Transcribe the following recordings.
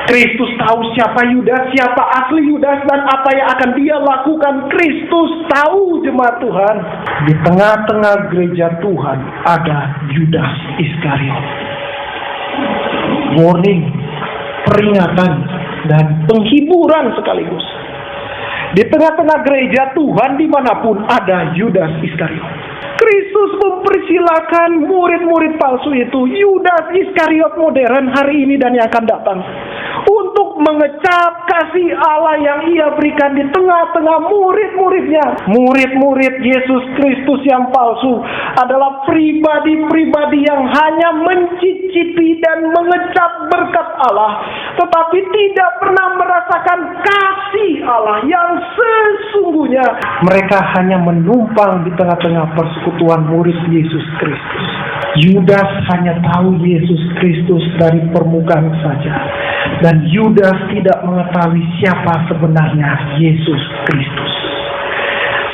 Kristus tahu siapa Yudas, siapa asli Yudas, dan apa yang akan dia lakukan. Kristus tahu, jemaat Tuhan. Di tengah-tengah gereja Tuhan ada Yudas Iskariot. Warning, peringatan, dan penghiburan sekaligus. Di tengah-tengah gereja Tuhan dimanapun ada Yudas Iskariot. Kristus mempersilahkan murid-murid palsu itu, Yudas Iskariot modern hari ini dan yang akan datang, untuk mengecap kasih Allah yang ia berikan di tengah-tengah murid-muridnya. Murid-murid Yesus Kristus yang palsu adalah pribadi-pribadi yang hanya mencicipi dan mengecap berkat Allah, tetapi tidak pernah merasakan kasih Allah yang sesungguhnya. Mereka hanya menumpang di tengah-tengah persekutuan murid Yesus Kristus. Yudas hanya tahu Yesus Kristus dari permukaan saja, dan Yudas tidak mengetahui siapa sebenarnya Yesus Kristus.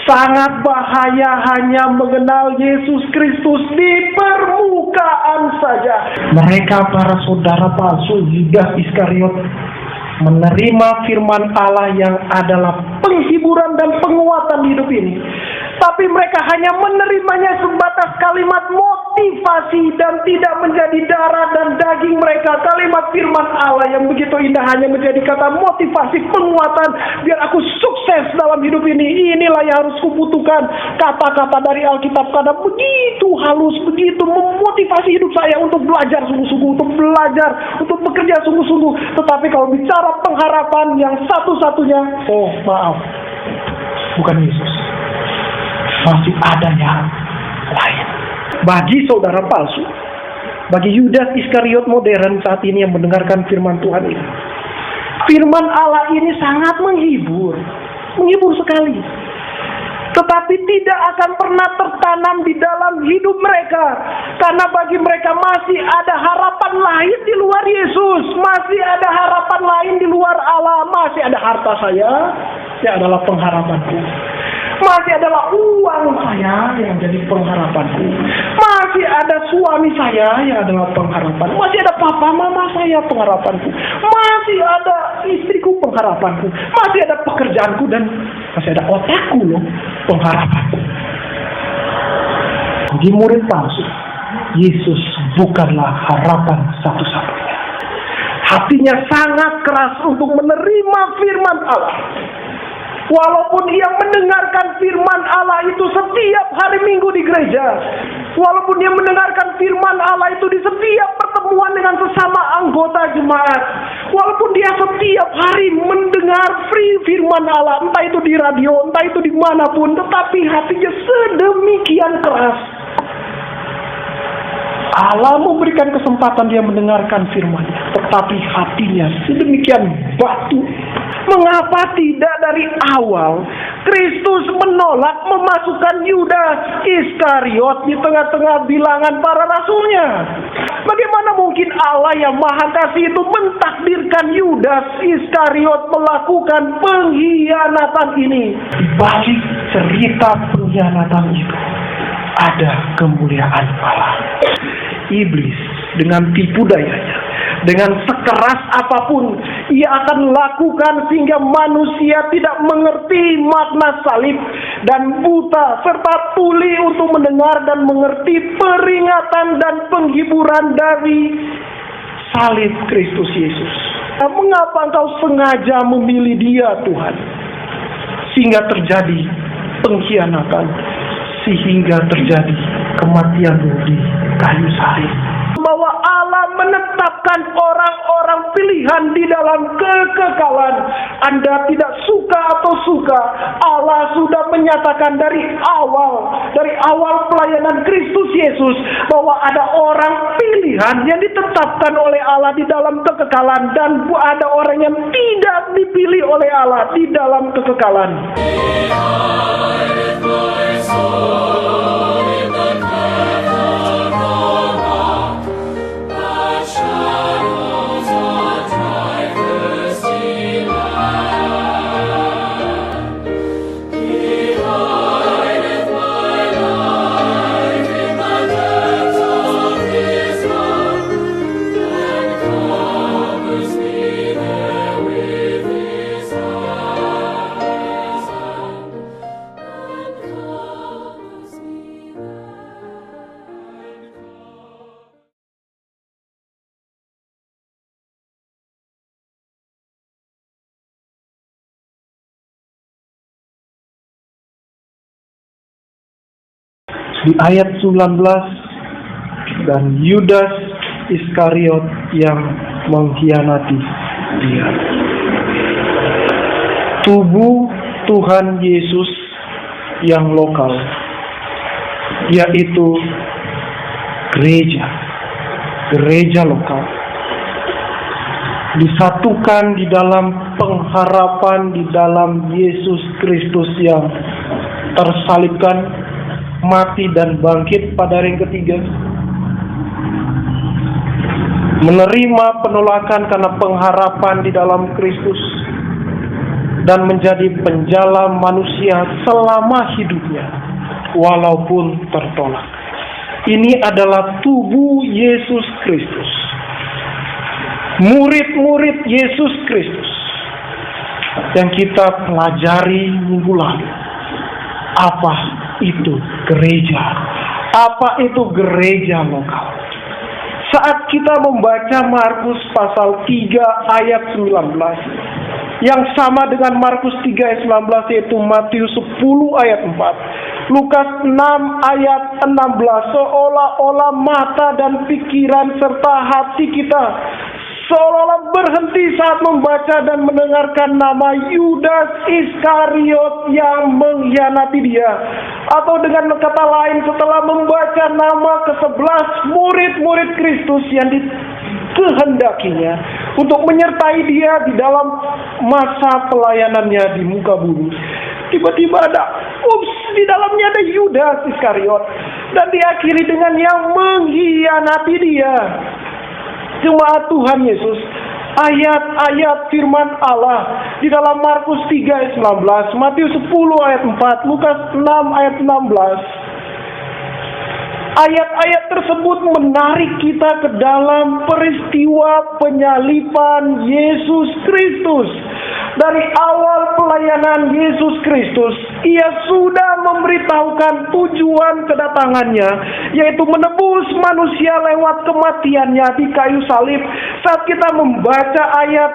Sangat bahaya hanya mengenal Yesus Kristus di permukaan saja. Mereka, para saudara palsu Yudas Iskariot, menerima firman Allah yang adalah penghiburan dan penguatan di hidup ini. Tapi mereka hanya menerimanya sebatas kalimat motivasi dan tidak menjadi darah dan daging mereka. Kalimat firman Allah yang begitu indah hanya menjadi kata motivasi, penguatan. Biar aku sukses dalam hidup ini. Inilah yang harus kubutuhkan. Kata-kata dari Alkitab karena begitu halus, begitu memotivasi hidup saya untuk belajar sungguh-sungguh, untuk belajar, untuk bekerja sungguh-sungguh. Tetapi kalau bicara pengharapan yang satu-satunya, oh maaf, bukan Yesus. Masih ada yang lain. Bagi saudara palsu, bagi Yudas Iskariot modern saat ini yang mendengarkan firman Tuhan ini, firman Allah ini sangat menghibur sekali. Tetapi tidak akan pernah tertanam di dalam hidup mereka. Karena bagi mereka masih ada harapan lain di luar Yesus. Masih ada harapan lain di luar Allah. Masih ada harta saya, yang adalah pengharapanku. Masih adalah uang saya yang jadi pengharapanku. Masih ada suami saya yang adalah pengharapan. Masih ada papa mama saya pengharapanku. Masih ada istriku pengharapanku. Masih ada pekerjaanku dan masih ada otakku loh pengharapanku. Bagi murid palsu, Yesus bukanlah harapan satu-satunya. Hatinya sangat keras untuk menerima firman Allah. Walaupun dia mendengarkan firman Allah itu setiap hari Minggu di gereja, walaupun dia mendengarkan firman Allah itu di setiap pertemuan dengan sesama anggota jemaat, walaupun dia setiap hari mendengar firman Allah, entah itu di radio, entah itu dimanapun, tetapi hatinya sedemikian keras. Allah memberikan kesempatan dia mendengarkan firman-Nya, tetapi hatinya sedemikian batu. Mengapa tidak dari awal Kristus menolak memasukkan Yudas Iskariot di tengah-tengah bilangan para rasulnya? Bagaimana mungkin Allah yang Maha Kasih itu mentakdirkan Yudas Iskariot melakukan pengkhianatan ini? Di balik cerita pengkhianatan itu ada kemuliaan Allah. Iblis dengan tipu dayanya, dengan sekeras apapun ia akan lakukan sehingga manusia tidak mengerti makna salib, dan buta serta tuli untuk mendengar dan mengerti peringatan dan penghiburan dari salib Kristus Yesus. Mengapa engkau sengaja memilih dia, Tuhan, sehingga terjadi pengkhianatan, sehingga terjadi kematian di kayu salib? Bahwa Allah menetapkan orang-orang pilihan di dalam kekekalan. Anda tidak suka atau suka, Allah sudah menyatakan dari awal pelayanan Kristus Yesus, bahwa ada orang pilihan yang ditetapkan oleh Allah di dalam kekekalan, dan ada orang yang tidak dipilih oleh Allah di dalam kekekalan. Spirit. di ayat 19, dan Yudas Iskariot yang mengkhianati dia. Tubuh Tuhan Yesus yang lokal, yaitu gereja lokal, disatukan di dalam pengharapan di dalam Yesus Kristus yang tersalibkan, mati dan bangkit pada hari yang ketiga, menerima penolakan karena pengharapan di dalam Kristus, dan menjadi penjala manusia selama hidupnya walaupun tertolak. Ini adalah tubuh Yesus Kristus, murid-murid Yesus Kristus yang kita pelajari minggu lalu. Apa itu gereja? Apa itu gereja lokal? Saat kita membaca Markus pasal 3 ayat 19, yang sama dengan Markus 3 ayat 19, yaitu Matius 10 ayat 4, Lukas 6 ayat 16, seolah-olah mata dan pikiran serta hati kita seolah-olah berhenti saat membaca dan mendengarkan nama Yudas Iskariot yang mengkhianati dia. Atau dengan kata lain, setelah membaca nama ke-11 murid-murid Kristus yang dikehendakinya untuk menyertai dia di dalam masa pelayanannya di muka bumi, tiba-tiba ada, di dalamnya ada Yudas Iskariot, dan diakhiri dengan yang mengkhianati dia. Jemaat Tuhan Yesus, ayat-ayat firman Allah di dalam Markus 3 ayat 19, Matius 10 ayat 4, Lukas 6 ayat 16. Ayat-ayat tersebut menarik kita ke dalam peristiwa penyaliban Yesus Kristus. Dari awal pelayanan Yesus Kristus, Ia sudah memberitahukan tujuan kedatangannya, yaitu menebus manusia lewat kematiannya di kayu salib. Saat kita membaca ayat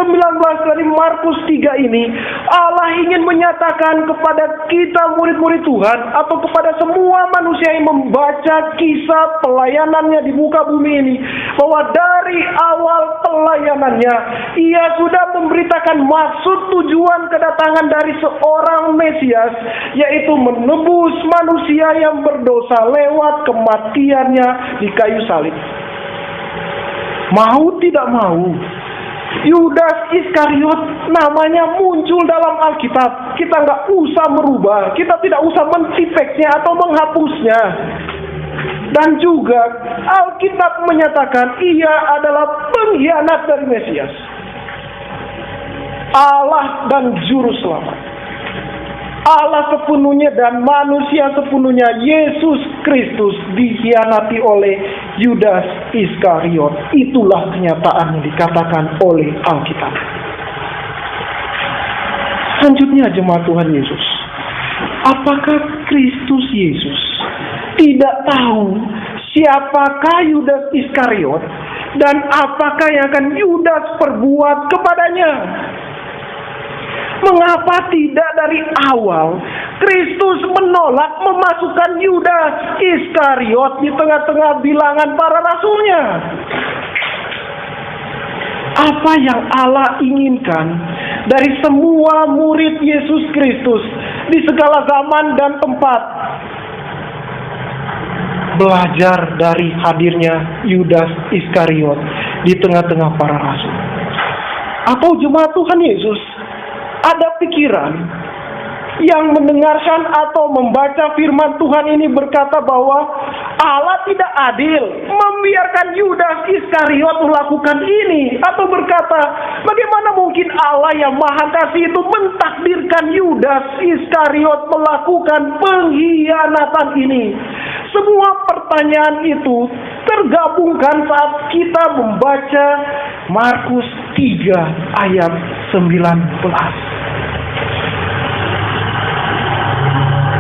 19 dari Markus 3 ini, Allah ingin menyatakan kepada kita murid-murid Tuhan, atau kepada semua manusia yang membaca kisah pelayanannya di muka bumi ini, bahwa dari awal pelayanannya Ia sudah memberitakan maksud tujuan kedatangan dari seorang Mesias, yaitu menebus manusia yang berdosa lewat kematiannya di kayu salib. Mau tidak mau, Yudas Iskariot namanya muncul dalam Alkitab. Kita nggak usah merubah, kita tidak usah mentipeknya atau menghapusnya. Dan juga Alkitab menyatakan ia adalah pengkhianat dari Mesias, Allah dan Juru Selamat, Allah sepenuhnya dan manusia sepenuhnya, Yesus Kristus, dikhianati oleh Yudas Iskariot. Itulah kenyataan yang dikatakan oleh Alkitab. Selanjutnya, jemaat Tuhan Yesus, apakah Kristus Yesus tidak tahu siapakah Yudas Iskariot dan apakah yang akan Yudas perbuat kepadanya? Mengapa tidak dari awal Kristus menolak memasukkan Yudas Iskariot di tengah-tengah bilangan para rasulnya? Apa yang Allah inginkan dari semua murid Yesus Kristus di segala zaman dan tempat? Belajar dari hadirnya Yudas Iskariot di tengah-tengah para rasul. Atau jemaat Tuhan Yesus ada pikiran yang mendengarkan atau membaca firman Tuhan ini berkata bahwa Allah tidak adil membiarkan Yudas Iskariot melakukan ini, atau berkata, bagaimana mungkin Allah yang Maha Kasih itu mentakdirkan Yudas Iskariot melakukan pengkhianatan ini? Semua pertanyaan itu tergabungkan saat kita membaca Markus 3 ayat 19.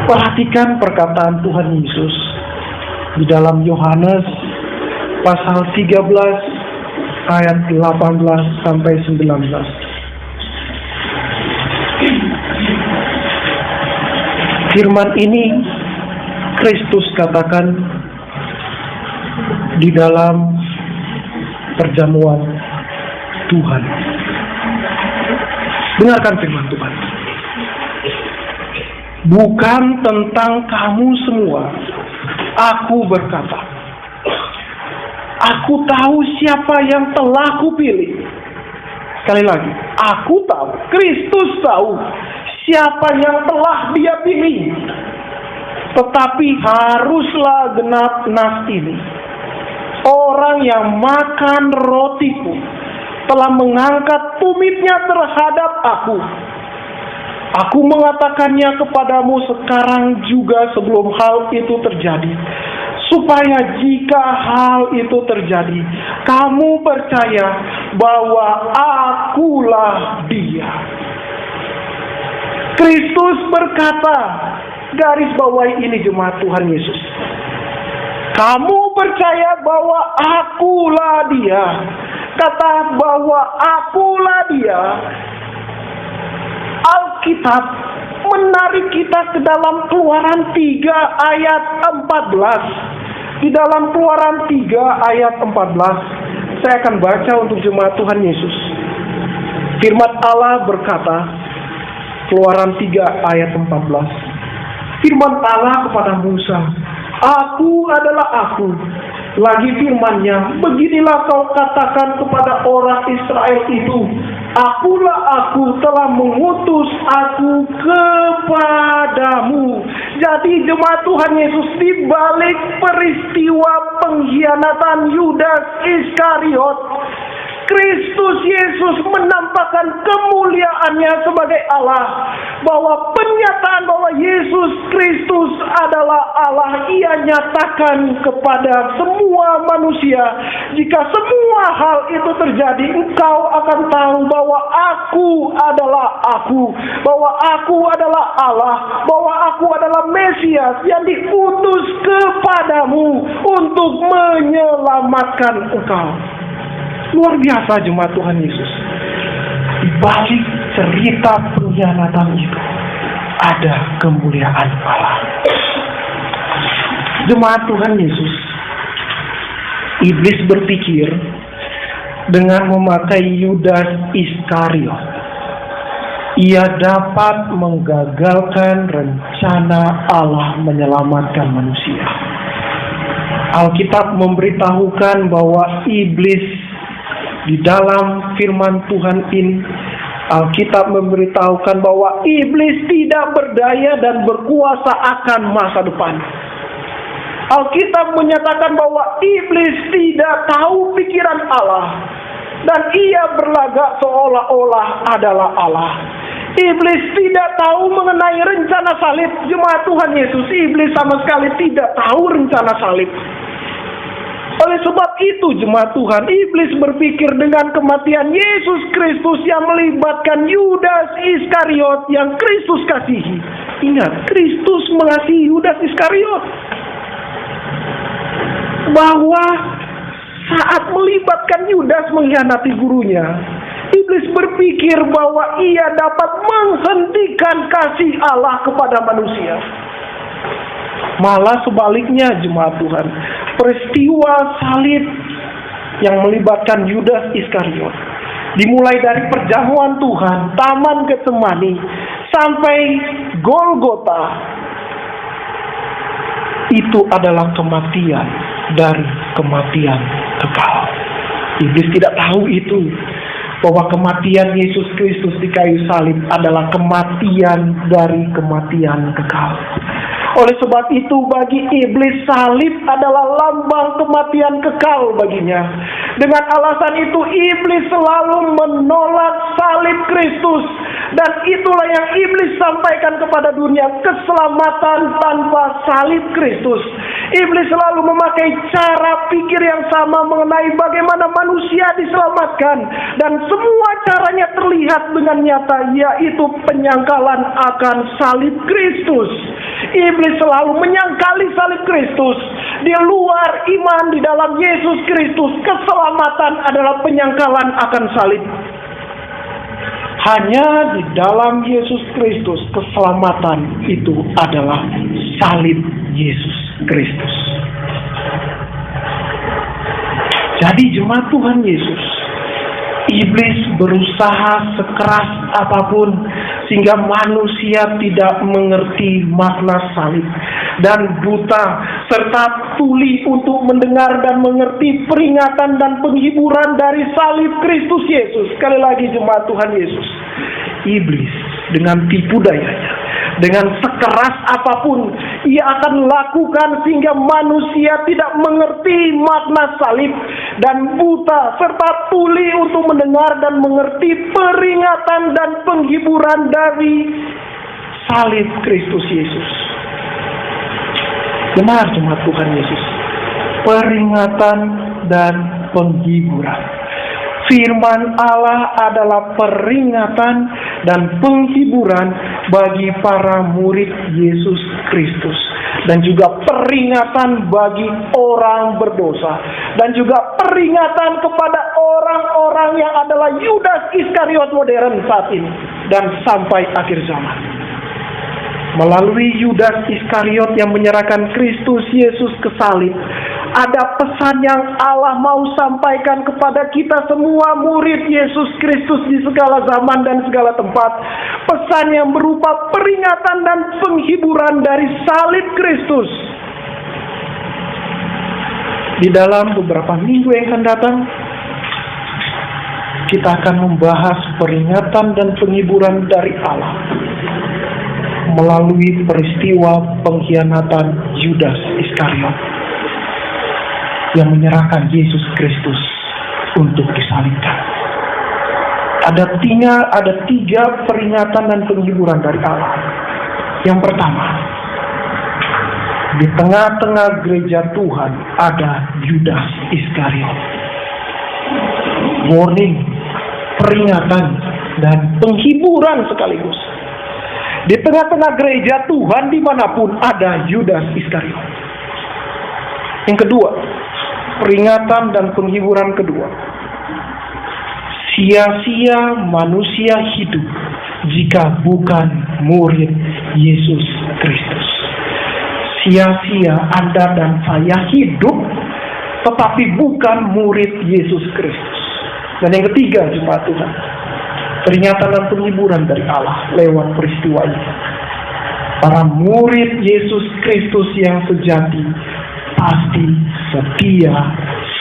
Perhatikan perkataan Tuhan Yesus di dalam Yohanes pasal 13 ayat 18 sampai 19. Firman ini Kristus katakan di dalam perjamuan Tuhan. Dengarkan firman Tuhan. Bukan tentang kamu semua aku berkata. Aku tahu siapa yang telah kupilih. Sekali lagi, aku tahu, Kristus tahu siapa yang telah Dia pilih. Tetapi haruslah genap nas ini. Orang yang makan rotiku telah mengangkat tumitnya terhadap aku. Aku mengatakannya kepadamu sekarang juga sebelum hal itu terjadi. Supaya jika hal itu terjadi, kamu percaya bahwa akulah Dia. Kristus berkata, garis bawahi ini jemaat Tuhan Yesus. Kamu percaya bahwa akulah Dia. Kata bahwa akulah Dia. Alkitab menarik kita ke dalam Keluaran 3 ayat 14. Di dalam Keluaran 3 ayat 14, saya akan baca untuk jemaat Tuhan Yesus. Firman Allah berkata, Keluaran 3 ayat 14. Firman Allah kepada Musa, Aku adalah aku. Lagi firman-Nya, beginilah kau katakan kepada orang Israel itu, Akulah aku telah mengutus aku kepadamu. Jadi jemaat Tuhan Yesus, di balik peristiwa pengkhianatan Yudas Iskariot, Kristus Yesus menampakkan kemuliaannya sebagai Allah. Bahwa penyataan bahwa Yesus Kristus adalah Allah, Ia nyatakan kepada semua manusia. Jika semua hal itu terjadi, engkau akan tahu bahwa aku adalah aku. Bahwa aku adalah Allah. Bahwa aku adalah Mesias yang diutus kepadamu untuk menyelamatkan engkau. Luar biasa jemaat Tuhan Yesus. Di balik cerita pengkhianatan itu ada kemuliaan Allah. Jemaat Tuhan Yesus, iblis berpikir dengan memakai Yudas Iskariot, ia dapat menggagalkan rencana Allah menyelamatkan manusia. Alkitab memberitahukan bahwa iblis di dalam firman Tuhan ini, Alkitab memberitahukan bahwa iblis tidak berdaya dan berkuasa akan masa depan. Alkitab menyatakan bahwa iblis tidak tahu pikiran Allah dan ia berlagak seolah-olah adalah Allah. Iblis tidak tahu mengenai rencana salib. Jemaat Tuhan Yesus, iblis sama sekali tidak tahu rencana salib. Oleh sebab itu jemaat Tuhan, iblis berpikir dengan kematian Yesus Kristus yang melibatkan Yudas Iskariot yang Kristus kasihi. Ingat, Kristus mengasihi Yudas Iskariot. Bahwa saat melibatkan Yudas mengkhianati gurunya, iblis berpikir bahwa ia dapat menghentikan kasih Allah kepada manusia. Malah sebaliknya jemaat Tuhan, peristiwa salib yang melibatkan Yudas Iskariot dimulai dari perjamuan Tuhan, Taman Getsemani, sampai Golgota, itu adalah kematian dari kematian kekal. Iblis tidak tahu itu, bahwa kematian Yesus Kristus di kayu salib adalah kematian dari kematian kekal. Oleh sebab itu bagi iblis salib adalah lambang kematian kekal baginya. Dengan alasan itu iblis selalu menolak salib Kristus. Dan itulah yang iblis sampaikan kepada dunia, keselamatan tanpa salib Kristus. Iblis selalu memakai cara pikir yang sama mengenai bagaimana manusia diselamatkan. Dan semua caranya terlihat dengan nyata, yaitu penyangkalan akan salib Kristus. Iblis selalu menyangkali salib Kristus. Di luar iman di dalam Yesus Kristus, keselamatan adalah penyangkalan akan salib. Hanya di dalam Yesus Kristus keselamatan itu adalah salib Yesus Kristus. Jadi jemaat Tuhan Yesus, iblis berusaha sekeras apapun sehingga manusia tidak mengerti makna salib, dan buta serta tuli untuk mendengar dan mengerti peringatan dan penghiburan dari salib Kristus Yesus. Sekali lagi jemaat Tuhan Yesus, iblis dengan tipu dayanya, dengan sekeras apapun ia akan lakukan sehingga manusia tidak mengerti makna salib, dan buta serta tuli untuk mendengar dan mengerti peringatan dan penghiburan dari salib Kristus Yesus. Benar jemaat Tuhan Yesus, peringatan dan penghiburan. Firman Allah adalah peringatan dan penghiburan bagi para murid Yesus Kristus, dan juga peringatan bagi orang berdosa, dan juga peringatan kepada orang-orang yang adalah Yudas Iskariot modern saat ini dan sampai akhir zaman. Melalui Yudas Iskariot yang menyerahkan Kristus Yesus ke salib, ada pesan yang Allah mau sampaikan kepada kita semua murid Yesus Kristus di segala zaman dan segala tempat. Pesan yang berupa peringatan dan penghiburan dari salib Kristus. Di dalam beberapa minggu yang akan datang, kita akan membahas peringatan dan penghiburan dari Allah melalui peristiwa pengkhianatan Yudas Iskariot yang menyerahkan Yesus Kristus untuk disalibkan. Ada tiga peringatan dan penghiburan dari Allah. Yang pertama, di tengah-tengah gereja Tuhan ada Yudas Iskariot. Warning, peringatan, dan penghiburan sekaligus. Di tengah-tengah gereja Tuhan dimanapun ada Yudas Iskariot. Yang kedua, peringatan dan penghiburan kedua. Sia-sia manusia hidup jika bukan murid Yesus Kristus. Sia-sia Anda dan saya hidup tetapi bukan murid Yesus Kristus. Dan yang ketiga jemaat Tuhan, peringatan dan penghiburan dari Allah lewat peristiwa ini. Para murid Yesus Kristus yang sejati pasti setia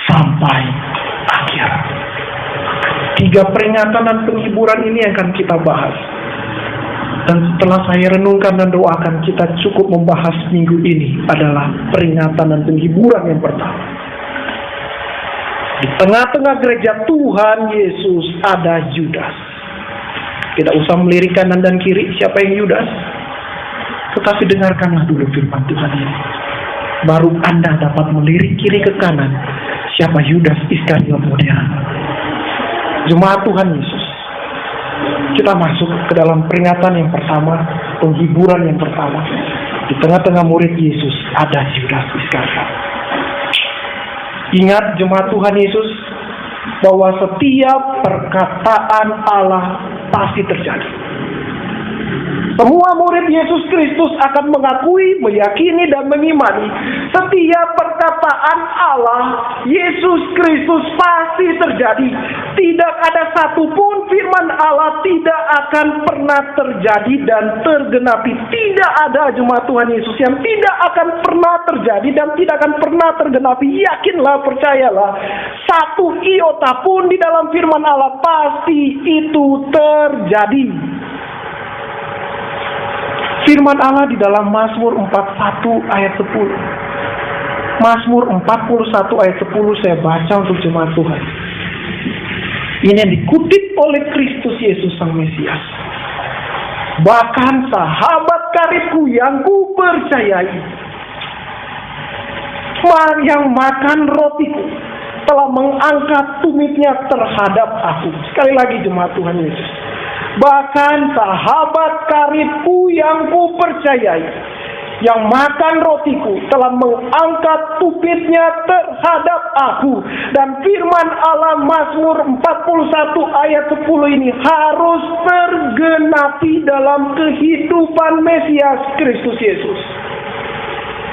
sampai akhir. Tiga peringatan dan penghiburan ini akan kita bahas. Dan setelah saya renungkan dan doakan, kita cukup membahas minggu ini adalah peringatan dan penghiburan yang pertama. Di tengah-tengah gereja Tuhan Yesus ada Yudas. Tidak usah melirik kanan dan kiri siapa yang Yudas, tetapi dengarkanlah dulu firman Tuhan ini. Baru Anda dapat melirik kiri ke kanan siapa Yudas Iskariot modern. Jemaat Tuhan Yesus, kita masuk ke dalam peringatan yang pertama, penghiburan yang pertama. Di tengah-tengah murid Yesus ada Yudas Iskariot. Ingat jemaat Tuhan Yesus, bahwa setiap perkataan Allah pasti terjadi. Semua murid Yesus Kristus akan mengakui, meyakini, dan mengimani setiap perkataan Allah Yesus Kristus pasti terjadi. Tidak ada satupun firman Allah tidak akan pernah terjadi dan tergenapi. Tidak ada jemaat Tuhan Yesus yang tidak akan pernah terjadi dan tidak akan pernah tergenapi. Yakinlah, percayalah, satu iota pun di dalam firman Allah pasti itu terjadi. Firman Allah di dalam Mazmur 41 ayat 10. Mazmur 41 ayat 10 saya baca untuk jemaat Tuhan. Ini yang dikutip oleh Kristus Yesus Sang Mesias. Bahkan sahabat karibku yang ku percayai, yang makan rotiku, telah mengangkat tumitnya terhadap aku. Sekali lagi jemaat Tuhan Yesus. Bahkan sahabat karibku yang ku percayai, yang makan rotiku telah mengangkat tupitnya terhadap aku. Dan firman Allah Mazmur 41 ayat 10 ini harus tergenapi dalam kehidupan Mesias Kristus Yesus.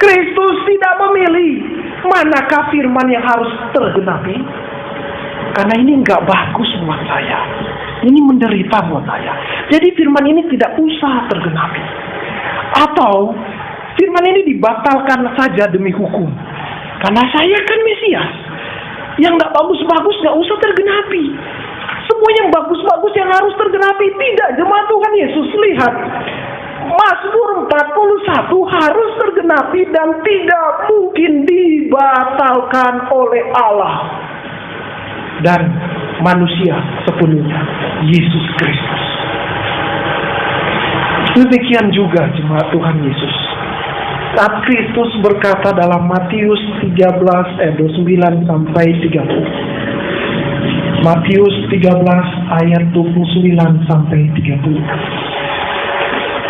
Kristus tidak memilih manakah firman yang harus tergenapi. Karena ini nggak bagus buat saya. Ini menderita buat saya. Jadi firman ini tidak usah tergenapi. Atau firman ini dibatalkan saja demi hukum. Karena saya kan Mesias. Yang nggak bagus-bagus nggak usah tergenapi. Semua yang bagus-bagus yang harus tergenapi. Tidak, jemaat Tuhan Yesus, lihat. Mazmur 41 harus tergenapi dan tidak mungkin dibatalkan oleh Allah dan manusia sepenuhnya, Yesus Kristus. Demikian juga jemaat Tuhan Yesus. Saat Kristus berkata dalam Matius 13 ayat 29 sampai 30. Matius 13 ayat 29 sampai 30.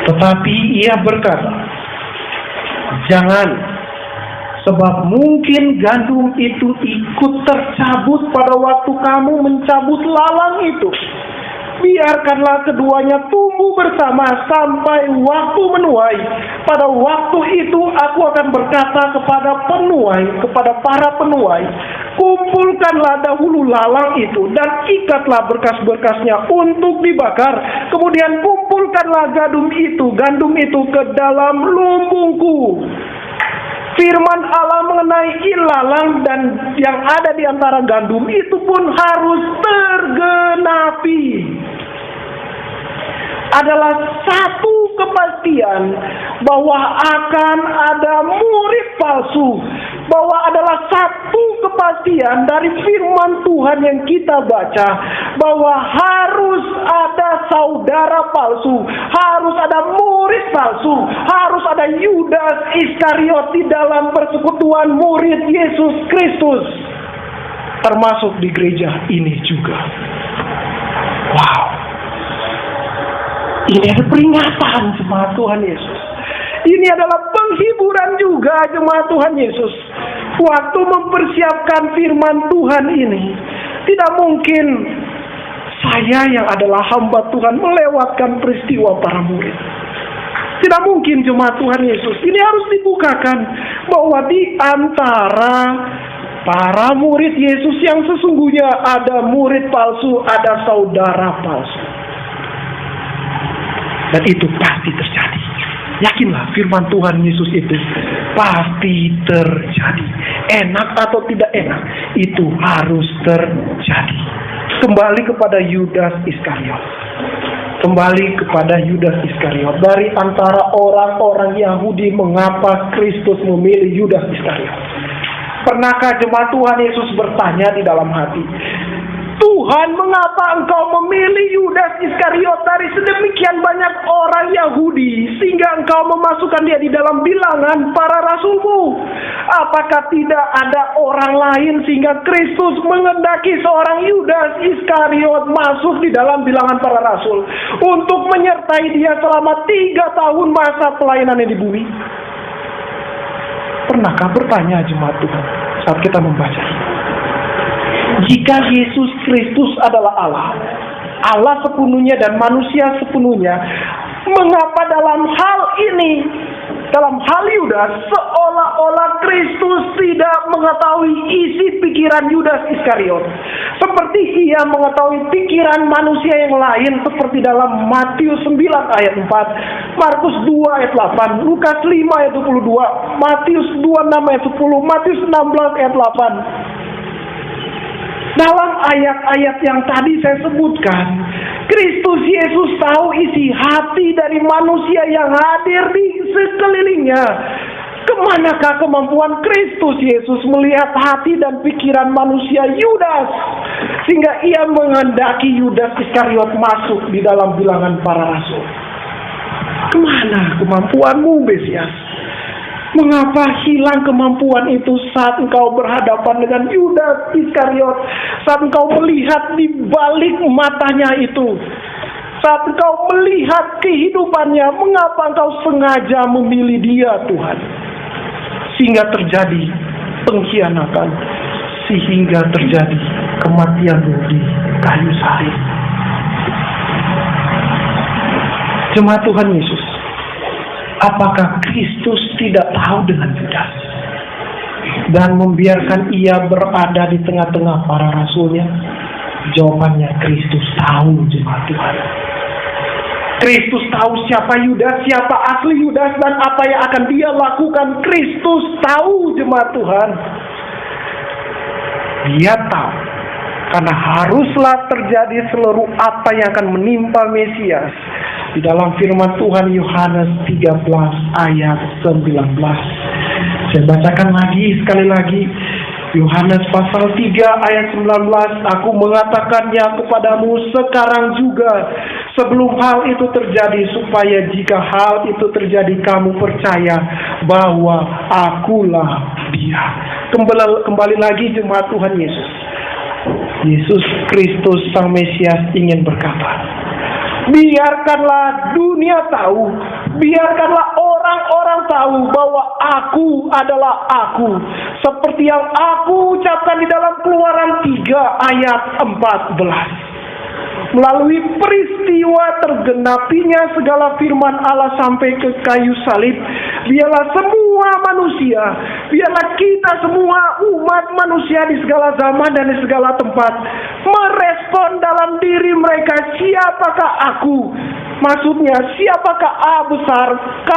Tetapi ia berkata, jangan, sebab mungkin gandum itu ikut tercabut pada waktu kamu mencabut lalang itu. Biarkanlah keduanya tumbuh bersama sampai waktu menuai. Pada waktu itu aku akan berkata kepada para penuai, kumpulkanlah dahulu lalang itu dan ikatlah berkas-berkasnya untuk dibakar. Kemudian kumpulkanlah gandum itu ke dalam lumbungku. Firman Allah mengenai ilalang dan yang ada di antara gandum itu pun harus tergenapi. Adalah satu kepastian bahwa akan ada murid palsu. Bahwa adalah satu kepastian dari firman Tuhan yang kita baca. Bahwa harus ada saudara palsu. Harus ada murid palsu. Harus ada Yudas Iskariot di dalam persekutuan murid Yesus Kristus. Termasuk di gereja ini juga. Wow. Ini ada peringatan jemaat Tuhan Yesus. Ini adalah penghiburan juga jemaat Tuhan Yesus. Waktu mempersiapkan firman Tuhan ini, tidak mungkin saya yang adalah hamba Tuhan melewatkan peristiwa para murid. Tidak mungkin jemaat Tuhan Yesus. Ini harus dibukakan bahwa di antara para murid Yesus yang sesungguhnya ada murid palsu, ada saudara palsu. Dan itu pasti terjadi. Yakinlah firman Tuhan Yesus itu pasti terjadi. Enak atau tidak enak, itu harus terjadi. Kembali kepada Yudas Iskariot. Dari antara orang-orang Yahudi, mengapa Kristus memilih Yudas Iskariot? Pernahkah jemaat Tuhan Yesus bertanya di dalam hati, Tuhan, mengapa engkau memilih Yudas Iskariot dari sedemikian banyak orang Yahudi sehingga engkau memasukkan dia di dalam bilangan para rasulmu? Apakah tidak ada orang lain sehingga Kristus mengendaki seorang Yudas Iskariot masuk di dalam bilangan para rasul untuk menyertai dia selama 3 tahun masa pelayanannya di bumi? Pernahkah bertanya jemaat Tuhan saat kita membaca ini? Jika Yesus Kristus adalah Allah sepenuhnya dan manusia sepenuhnya, mengapa dalam hal ini, dalam hal Yudas, seolah-olah Kristus tidak mengetahui isi pikiran Yudas Iskariot, seperti ia mengetahui pikiran manusia yang lain, seperti dalam Matius 9 ayat 4, Markus 2 ayat 8, Lukas 5 ayat 22, Matius 26 ayat 10, Matius 16 ayat 8. Dalam ayat-ayat yang tadi saya sebutkan, Kristus Yesus tahu isi hati dari manusia yang hadir di sekelilingnya. Kemanakah kemampuan Kristus Yesus melihat hati dan pikiran manusia Yudas, sehingga ia menghendaki Yudas Iskariot masuk di dalam bilangan para rasul? Kemana kemampuanmu, Mesias? Mengapa hilang kemampuan itu saat engkau berhadapan dengan Yudas Iskariot, saat engkau melihat di balik matanya itu Saat Engkau melihat kehidupannya, mengapa Engkau sengaja memilih dia, Tuhan? Sehingga terjadi pengkhianatan, sehingga terjadi kematian di kayu salib. Jemaat Tuhan Yesus, apakah Kristus tidak tahu dengan Yudas dan membiarkan ia berada di tengah-tengah para rasulnya? Jawabannya, Kristus tahu, jemaat Tuhan. Kristus tahu siapa Yudas, siapa asli Yudas, dan apa yang akan dia lakukan. Kristus tahu, jemaat Tuhan. Dia tahu, karena haruslah terjadi seluruh apa yang akan menimpa Mesias. Di dalam firman Tuhan Yohanes 13 ayat 19. Saya bacakan sekali lagi. Yohanes pasal 3 ayat 19, aku mengatakannya kepadamu sekarang juga, sebelum hal itu terjadi, supaya jika hal itu terjadi kamu percaya bahwa akulah dia. Kembali lagi jemaat Tuhan Yesus. Yesus Kristus Sang Mesias ingin berkata, biarkanlah dunia tahu, biarkanlah orang-orang tahu bahwa aku adalah aku, seperti yang aku ucapkan di dalam Keluaran 3 ayat 14. Melalui peristiwa tergenapinya segala firman Allah sampai ke kayu salib, biarlah semua manusia, biarlah kita semua umat manusia di segala zaman dan di segala tempat merespon dalam diri mereka, siapakah aku? Maksudnya, siapakah A besar, K,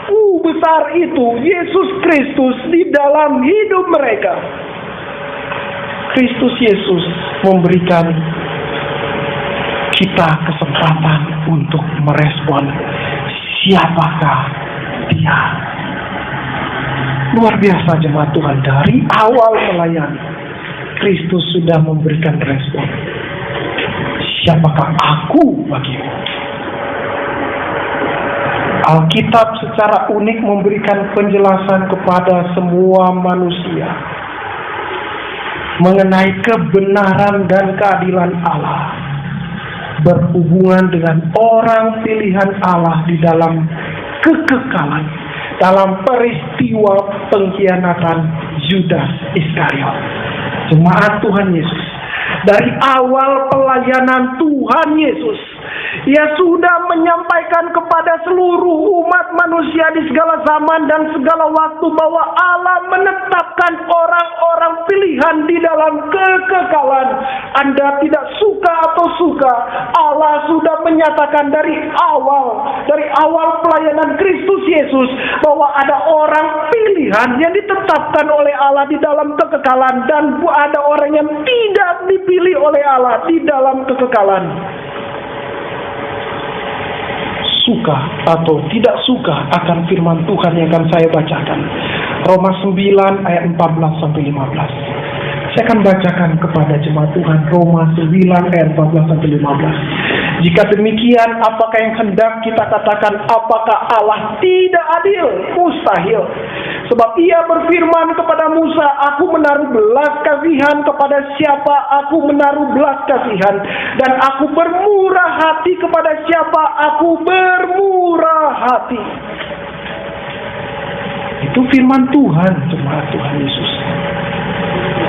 U besar itu, Yesus Kristus di dalam hidup mereka. Kristus Yesus memberikan kita kesempatan untuk merespon siapakah dia. Luar biasa jemaat Tuhan, dari awal melayani Kristus sudah memberikan respon. Siapakah aku bagimu? Alkitab secara unik memberikan penjelasan kepada semua manusia mengenai kebenaran dan keadilan Allah berhubungan dengan orang pilihan Allah di dalam kekekalan, dalam peristiwa pengkhianatan Yudas Iskariot. Jemaat Tuhan Yesus, dari awal pelayanan Tuhan Yesus, Ia sudah menyampaikan kepada seluruh umat manusia di segala zaman dan segala waktu bahwa Allah menetapkan orang-orang pilihan di dalam kekekalan. Anda tidak suka atau suka, Allah sudah menyatakan dari awal pelayanan Kristus Yesus bahwa ada orang pilihan yang ditetapkan oleh Allah di dalam kekekalan, dan ada orang yang tidak dipilih oleh Allah di dalam kekekalan. Suka atau tidak suka akan firman Tuhan yang akan saya bacakan, Roma 9 ayat 14 sampai 15. Saya akan bacakan kepada jemaat Tuhan Roma 9 ayat 14 sampai 15. Jika demikian, apakah yang hendak kita katakan, apakah Allah tidak adil? Mustahil. Sebab Ia berfirman kepada Musa, aku menaruh belas kasihan kepada siapa aku menaruh belas kasihan, dan aku bermurah hati kepada siapa aku bermurah hati. Itu firman Tuhan, jemaat Tuhan Yesus.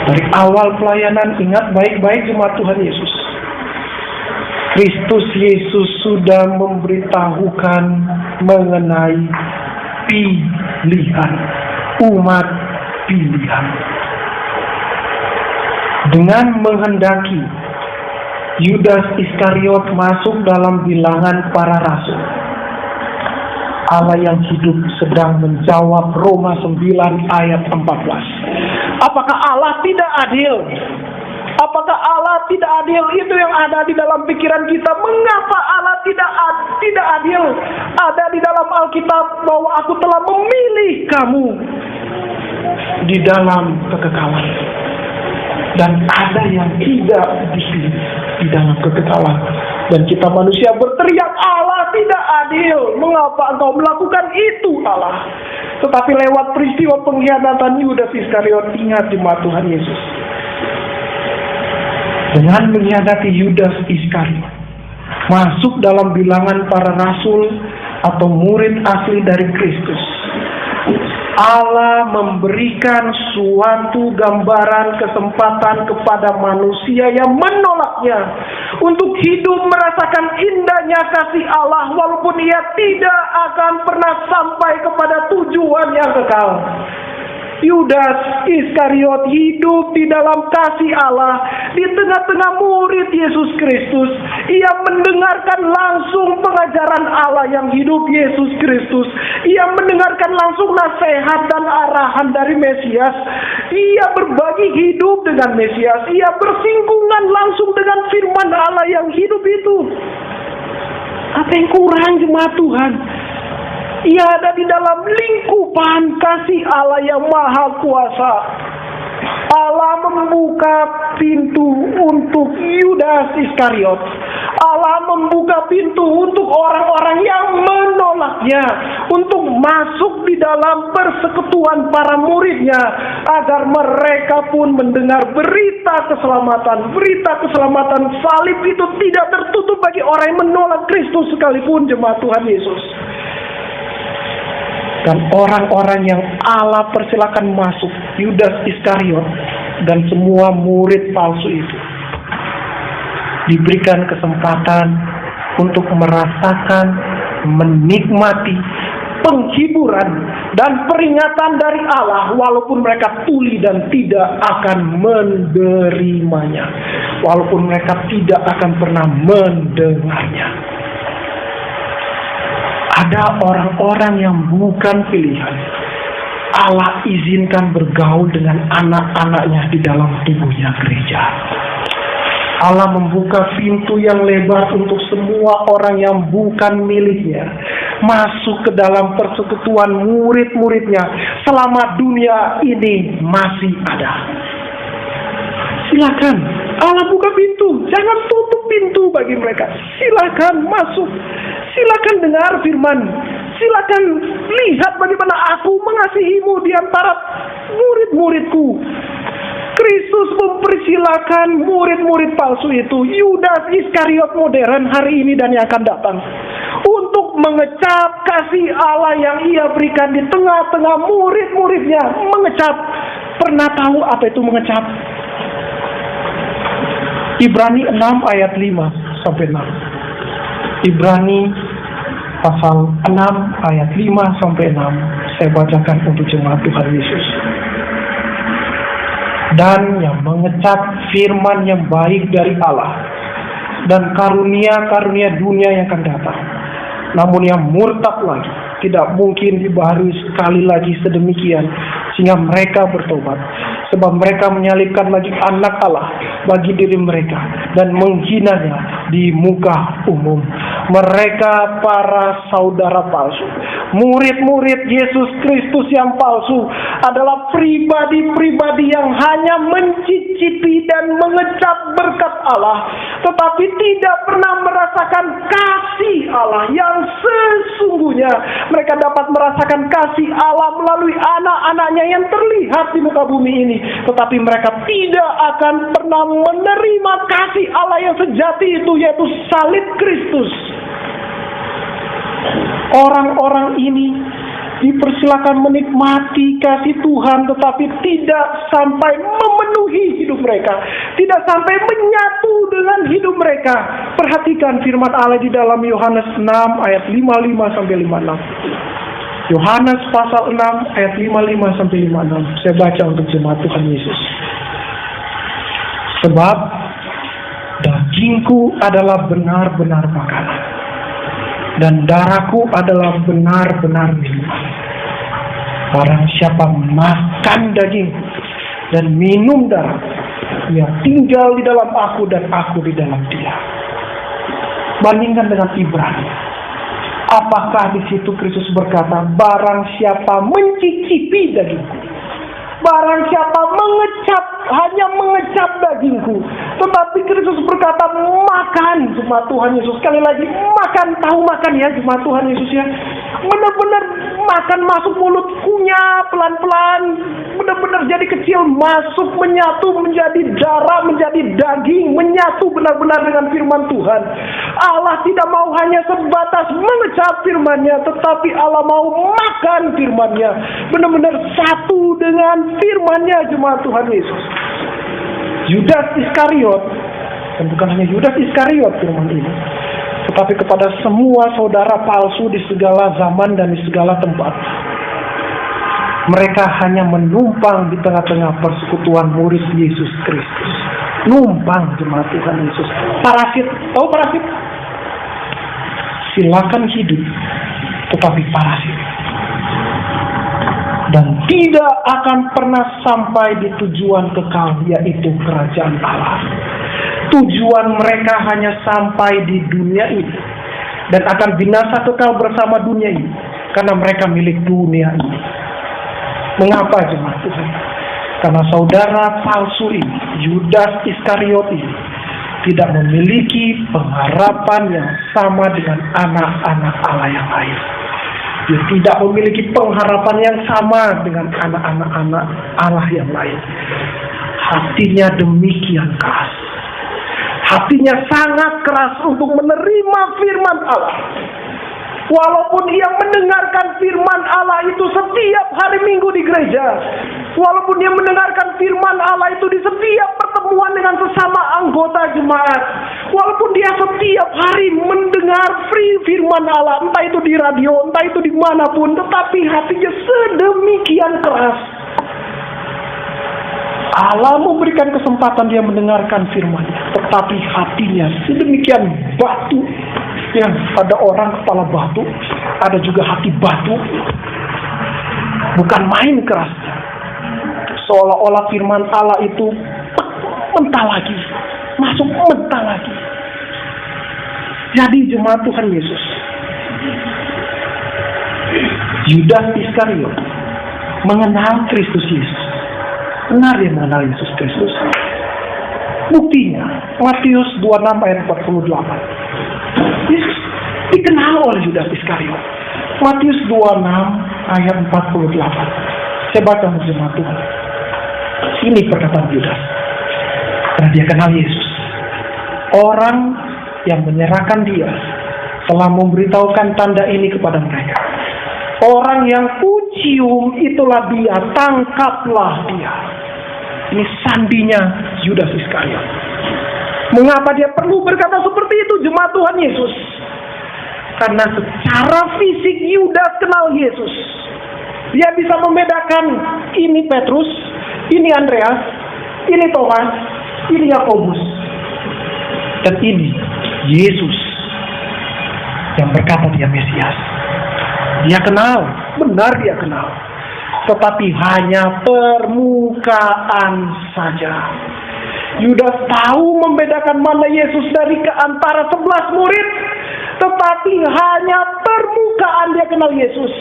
Dari awal pelayanan, ingat baik-baik jemaat Tuhan Yesus, Kristus Yesus sudah memberitahukan mengenai pilihan, umat pilihan. Dengan menghendaki Yudas Iskariot masuk dalam bilangan para rasul, Allah yang hidup sedang menjawab Roma 9 ayat 14. Apakah Allah tidak adil? Apakah Allah tidak adil? Itu yang ada di dalam pikiran kita. Mengapa Allah tidak adil? Ada di dalam Alkitab bahwa aku telah memilih kamu di dalam kekekalan, dan ada yang tidak dipilih di dalam kekekalan. Dan kita manusia berteriak, Allah tidak adil. Mengapa engkau melakukan itu, Allah? Tetapi lewat peristiwa pengkhianatan Yudas Iskariot, ingat jemaat Tuhan Yesus, dengan mengkhianati Yudas Iskariot, masuk dalam bilangan para rasul atau murid asli dari Kristus. Allah memberikan suatu gambaran kesempatan kepada manusia yang menolaknya untuk hidup merasakan indahnya kasih Allah walaupun ia tidak akan pernah sampai kepada tujuan yang kekal. Yudas Iskariot hidup di dalam kasih Allah di tengah-tengah murid Yesus Kristus. Ia mendengarkan langsung pengajaran Allah yang hidup Yesus Kristus. Ia mendengarkan langsung nasihat dan arahan dari Mesias. Ia berbagi hidup dengan Mesias. Ia bersinggungan langsung dengan firman Allah yang hidup itu. Apa yang kurang jemaat Tuhan? Ia ada di dalam lingkupan kasih Allah yang maha kuasa. Allah membuka pintu untuk Yudas Iskariot. Allah membuka pintu untuk orang-orang yang menolaknya untuk masuk di dalam persekutuan para muridnya, agar mereka pun mendengar berita keselamatan. Berita keselamatan salib itu tidak tertutup bagi orang yang menolak Kristus sekalipun, jemaat Tuhan Yesus. Dan orang-orang yang Allah persilakan masuk, Yudas Iskariot dan semua murid palsu itu, diberikan kesempatan untuk merasakan, menikmati penghiburan dan peringatan dari Allah walaupun mereka tuli dan tidak akan menerimanya, walaupun mereka tidak akan pernah mendengarnya. Ada orang-orang yang bukan pilihan, Allah izinkan bergaul dengan anak-anaknya di dalam tubuhnya gereja. Allah membuka pintu yang lebar untuk semua orang yang bukan miliknya masuk ke dalam persekutuan murid-muridnya selama dunia ini masih ada. Silakan, Allah buka pintu, jangan tutup pintu bagi mereka. Silakan masuk, silakan dengar firman, silakan lihat bagaimana aku mengasihimu di antara murid-muridku. Kristus mempersilakan murid-murid palsu itu, Yudas Iskariot modern hari ini dan yang akan datang, untuk mengecap kasih Allah yang ia berikan di tengah-tengah murid-muridnya. Mengecap, pernah tahu apa itu mengecap? Ibrani 6 ayat 5 sampai 6. Ibrani pasal 6 ayat 5 sampai 6. Saya bacakan untuk jemaat Tuhan Yesus. Dan yang mengecap firman yang baik dari Allah dan karunia-karunia dunia yang akan datang, namun yang murtad lagi, tidak mungkin dibaharui sekali lagi sedemikian sehingga mereka bertobat. Sebab mereka menyalibkan lagi anak Allah bagi diri mereka dan menghinanya di muka umum. Mereka para saudara palsu, murid-murid Yesus Kristus yang palsu, adalah pribadi-pribadi yang hanya mencicipi dan mengecap berkat Allah, tetapi tidak pernah merasakan kasih Allah yang sesungguhnya. Mereka dapat merasakan kasih Allah melalui anak-anaknya yang terlihat di muka bumi ini, tetapi mereka tidak akan pernah menerima kasih Allah yang sejati itu, yaitu salib Kristus. Orang-orang ini dipersilakan menikmati kasih Tuhan, tetapi tidak sampai memenuhi hidup mereka, tidak sampai menyatu dengan hidup mereka. Perhatikan firman Allah di dalam Yohanes 6 ayat 55 sampai 56. Yohanes pasal 6 ayat 55 sampai 56. Saya baca untuk jemaat Tuhan Yesus. Sebab dagingku adalah benar-benar makanan, dan darahku adalah benar-benar minuman. Barang siapa makan daging dan minum darah, ia tinggal di dalam aku dan aku di dalam dia. Bandingkan dengan Ibrani. Apakah di situ Kristus berkata, barang siapa mencicipi dagingku, barang siapa hanya mengecap dagingku, tetapi Kristus berkata makan, jemaat Tuhan Yesus. Sekali lagi, makan, tahu makan ya jemaat Tuhan Yesus ya. benar-benar makan masuk mulut, kunyah pelan-pelan, benar-benar jadi kecil, masuk, menyatu, menjadi darah, menjadi daging, menyatu benar-benar dengan firman Tuhan. Allah tidak mau hanya sebatas mengecap firman-Nya, tetapi Allah mau makan firman-Nya, benar-benar satu dengan firman-Nya, jemaat Tuhan Yesus. Yudas Iskariot, dan bukan hanya Yudas Iskariot firman ini, tetapi kepada semua saudara palsu di segala zaman dan di segala tempat. Mereka hanya menumpang di tengah-tengah persekutuan murid Yesus Kristus. Numpang, jemaat Tuhan Yesus. Parasit, tahu parasit? Silakan hidup, tetapi parasit. Dan tidak akan pernah sampai di tujuan kekal, yaitu kerajaan Allah. Tujuan mereka hanya sampai di dunia ini, dan akan binasa kekal bersama dunia ini, karena mereka milik dunia ini. Mengapa, jemaat Tuhan? Karena saudara palsu ini, Yudas Iskariot ini, tidak memiliki pengharapan yang sama dengan anak-anak Allah yang lain. Dia tidak memiliki pengharapan yang sama dengan anak-anak Allah yang lain. Hatinya demikian keras. Hatinya sangat keras untuk menerima firman Allah. Walaupun ia mendengarkan firman Allah itu setiap hari Minggu di gereja, walaupun dia mendengarkan firman Allah itu di setiap pertemuan dengan sesama anggota jemaat, walaupun dia setiap hari mendengar firman Allah, entah itu di radio, entah itu dimanapun, tetapi hatinya sedemikian keras. Allah memberikan kesempatan dia mendengarkan firman-Nya, tetapi hatinya sedemikian batu. Yang ada orang kepala batu, ada juga hati batu. Bukan main kerasnya. Seolah-olah firman Allah itu mentah lagi, masuk mentah lagi. Jadi jemaat Tuhan Yesus, Yudas Iskariot mengenal Kristus Yesus. Benar dia mengenal Yesus Kristus. Buktinya Matius 26 ayat 48. Yesus dikenal oleh Yudas Iskariot. Matius 26 ayat 48. Saya baca jemaat Tuhan. Ini perkataan Yudas. Karena dia kenal Yesus. Orang yang menyerahkan dia telah memberitahukan tanda ini kepada mereka. Orang yang kucium itulah dia, tangkaplah dia. Ini sandinya Yudas Iskariot. Mengapa dia perlu berkata seperti itu, jemaat Tuhan Yesus? Karena secara fisik Yudas kenal Yesus. Dia bisa membedakan ini Petrus, ini Andreas, ini Thomas, ini Yakobus. Dan ini Yesus yang berkata dia Mesias. Dia kenal, benar dia kenal. Tetapi hanya permukaan saja. Yudas tahu membedakan mana Yesus dari antara 11 murid, tetapi hanya permukaan dia kenal Yesus.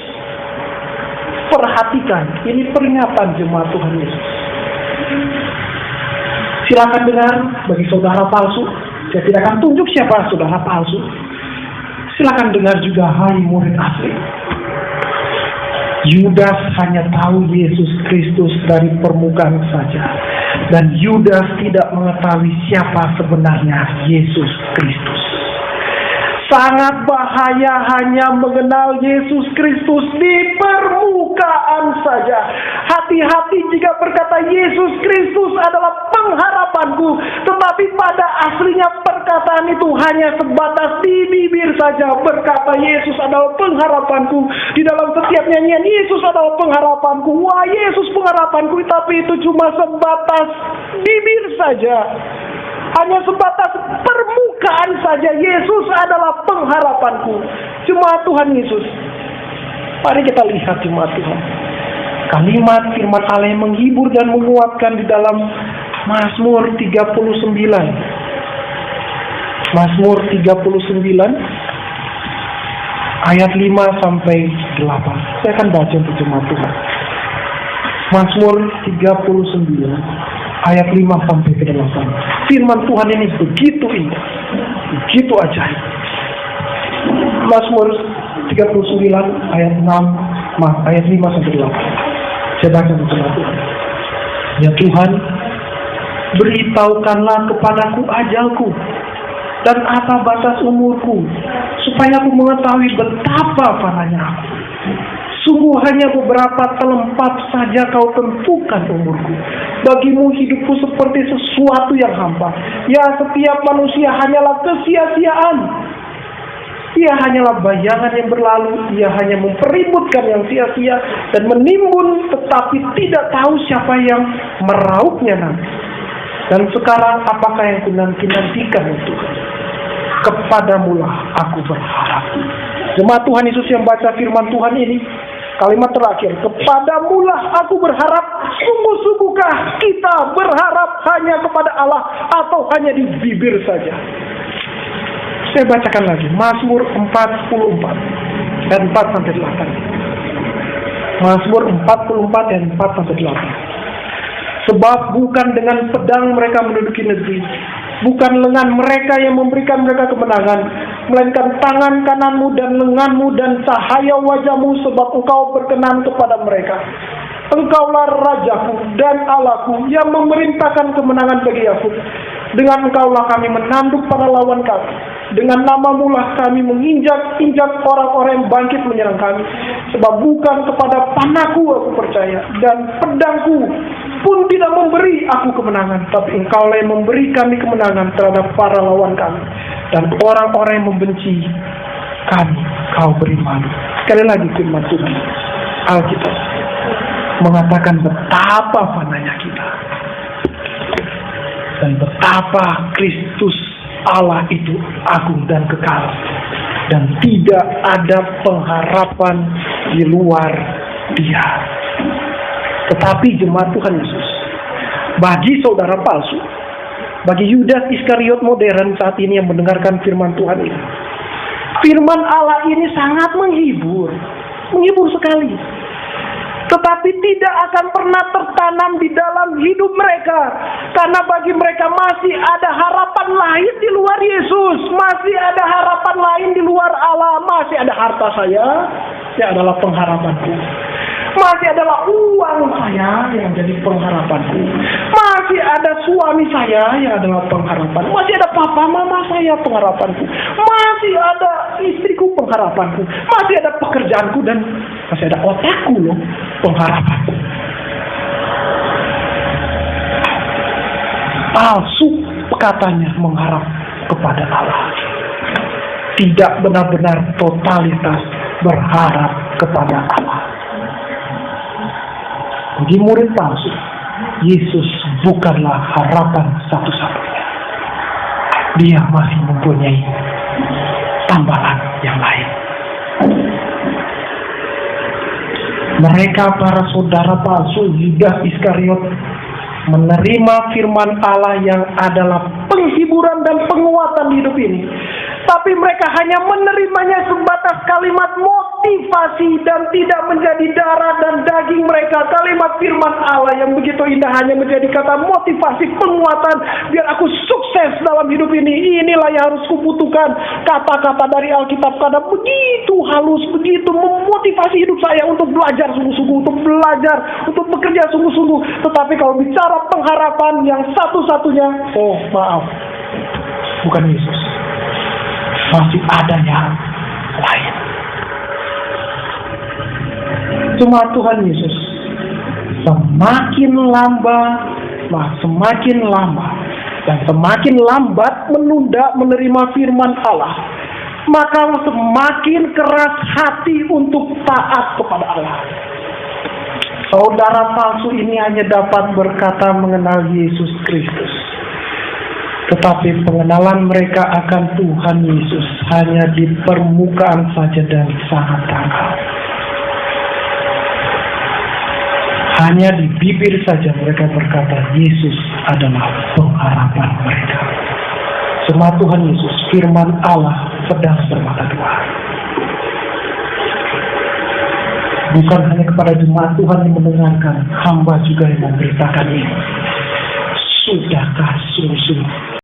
Perhatikan, ini peringatan jemaat Tuhan Yesus. Silakan dengar bagi saudara palsu. Saya tidak akan tunjuk siapa saudara palsu. Silakan dengar juga, hai murid asli. Yudas hanya tahu Yesus Kristus dari permukaan saja. Dan Yudas tidak mengetahui siapa sebenarnya Yesus Kristus. Sangat bahaya hanya mengenal Yesus Kristus di permukaan saja. Hati-hati jika berkata Yesus Kristus adalah pengharapanku, tetapi pada aslinya perkataan itu hanya sebatas di bibir saja. Berkata Yesus adalah pengharapanku, di dalam setiap nyanyian Yesus adalah pengharapanku, wah Yesus pengharapanku, tapi itu cuma sebatas bibir saja. Hanya sebatas permukaan saja. Yesus adalah pengharapanku. Jemaat Tuhan Yesus, mari kita lihat jemaat Tuhan. Kalimat firman Allah yang menghibur dan menguatkan di dalam Mazmur 39. Mazmur 39 ayat 5 sampai 8. Saya akan baca untuk jemaat Tuhan. Mazmur 39 ayat 5 sampai ke 8. Firman Tuhan ini begitu indah, begitu ajaib. Mazmur 39 ayat 5 sampai 8. Saya baca jemaat Tuhan. Ya Tuhan, beritahukanlah kepadaku ajalku dan apa batas umurku, supaya aku mengetahui betapa fananya aku. Sungguh hanya beberapa telempat saja kau tentukan umurku. Bagimu hidupku seperti sesuatu yang hampa. Ya, setiap manusia hanyalah kesia-siaan. Ia hanyalah bayangan yang berlalu. Ia hanya mempeributkan yang sia-sia dan menimbun, tetapi tidak tahu siapa yang merauhnya nanti. Dan sekarang apakah yang kunanti-nantikan itu? Kepadamulah aku berharap. Jemaat Tuhan Yesus yang baca firman Tuhan ini, kalimat terakhir, kepadamulah aku berharap. Sungguh-sungguhkah kita berharap hanya kepada Allah atau hanya di bibir saja? Saya bacakan lagi, Mazmur 44 ayat 4 sampai 8. Mazmur 44 ayat 4 sampai 8. Sebab bukan dengan pedang mereka menduduki negeri, bukan lengan mereka yang memberikan mereka kemenangan, melainkan tangan kananmu dan lenganmu dan cahaya wajahmu, sebab engkau berkenan kepada mereka. Engkaulah Rajaku dan Allahku yang memerintahkan kemenangan bagi Yakub. Dengan engkaulah kami menanduk para lawan kami. Dengan namamu lah kami menginjak-injak orang-orang yang bangkit menyerang kami. Sebab bukan kepada panahku aku percaya, dan pedangku pun tidak memberi aku kemenangan, tapi engkaulah yang memberi kami kemenangan terhadap para lawan kami. Dan orang-orang yang membenci kami kau beri malu. Sekali lagi firman Tuhan Alkitab mengatakan betapa fananya kita dan betapa Kristus Allah itu agung dan kekal, dan tidak ada pengharapan di luar Dia. Tetapi jemaat Tuhan Yesus, bagi saudara palsu, bagi Yudas Iskariot modern saat ini yang mendengarkan firman Tuhan ini, firman Allah ini sangat menghibur sekali. Tetapi tidak akan pernah tertanam di dalam hidup mereka. Karena bagi mereka masih ada harapan lain di luar Yesus. Masih ada harapan lain di luar Allah. Masih ada harta saya, yang adalah pengharapanku. Masih adalah uang saya yang jadi pengharapanku. Masih ada suami saya yang adalah pengharapan. Masih ada papa mama saya pengharapanku. Masih ada istriku pengharapanku. Masih ada pekerjaanku dan masih ada otakku loh pengharapanku. Palsu katanya mengharap kepada Allah. Tidak benar-benar totalitas berharap kepada Allah. Bagi murid palsu, Yesus bukanlah harapan satu-satunya. Dia masih mempunyai tambahan yang lain. Mereka para saudara palsu Yudas Iskariot menerima firman Allah yang adalah penghiburan dan penguatan di hidup ini. Tapi mereka hanya menerimanya sebatas kalimat motivasi dan tidak menjadi darah dan daging mereka. Kalimat firman Allah yang begitu indah hanya menjadi kata motivasi, penguatan. Biar aku sukses dalam hidup ini. Inilah yang harus kubutuhkan. Kata-kata dari Alkitab karena begitu halus, begitu memotivasi hidup saya untuk belajar sungguh-sungguh, untuk belajar, untuk bekerja sungguh-sungguh. Tetapi kalau bicara pengharapan yang satu-satunya, oh maaf, bukan Yesus. Masih ada yang lain. Cuma Tuhan Yesus semakin lama dan semakin lambat menunda menerima firman Allah, maka semakin keras hati untuk taat kepada Allah. Saudara palsu ini hanya dapat berkata mengenal Yesus Kristus, tetapi pengenalan mereka akan Tuhan Yesus hanya di permukaan saja dan sangat dangkal. Hanya di bibir saja mereka berkata Yesus adalah pengharapan mereka. Jemaat Tuhan Yesus, firman Allah sedang bermata dua. Bukan hanya kepada jemaat Tuhan yang mendengarkan, hamba juga yang memberitakan ini. Sudahkah sungguh-sungguh